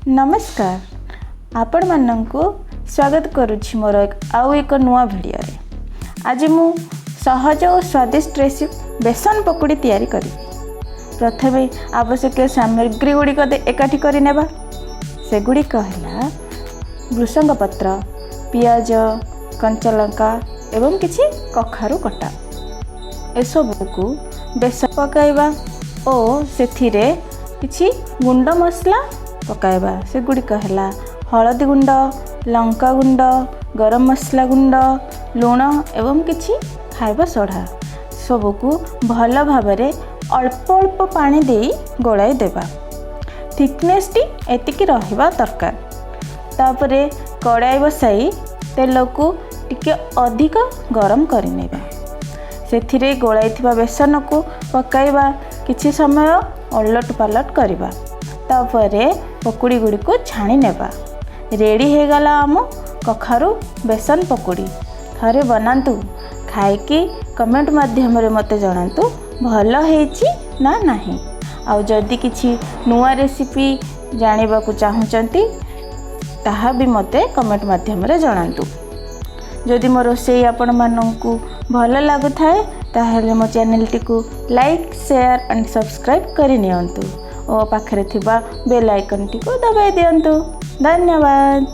नमस्कार आपण माननकु स्वागत करुछि मोर आउ एक नुआ वीडियो रे। आज मु सहज और स्वादिष्ट रेसिपी बेसन पकोड़ी तैयारी करी। प्रथमे आवश्यक सामग्री गुड़िक एकाठी करि नेबा। सेगुड़िक है भृषंग पत्र, पियाज, कंचा लंका एवं किछि कखारु कटा। एसबू बेसन पकाइबा और सेथिरे किछि गुंड मसला पकाइबा। सेगुड़िक है हलदी गुंड, लंका गुंड, गरम मसला गुंड, लुण एवं किछि खाइबा सोडा। सबको भल भाव अल्प अल्प पानी देई गोलाई देबा। थिकनेस टी एतिकी रहिबा दरकार। तापरे कड़ाई बसाई तेल को टिके अधिक गरम करि नेबा। सेथिरे गोलाई थिबा बेसन को पकाइबा। किछि समय उलट पालट करिबा। तापरे पकोड़ी गुड़ी को छाणी नेबा। रेडी हो गला आम कखारु बेसन पकोड़ी। थरे बनातु, खाइकी कमेंट माध्यम रे मते जणातु भल हेछि ना नाही। आउ जदि किछि नुआ रेसिपी जानिबा को चाहुचंती ताहा भी मते कमेंट माध्यम रे जणातु। जदि मो रोषेई आपण माननकु भल लागु थाए ताहेले मो चैनल टी को लाइक, शेयर एंड सब्सक्राइब करि नियंतु और पाखरे थिबा बेल आइकन टी को दबाई दियंतु। धन्यवाद।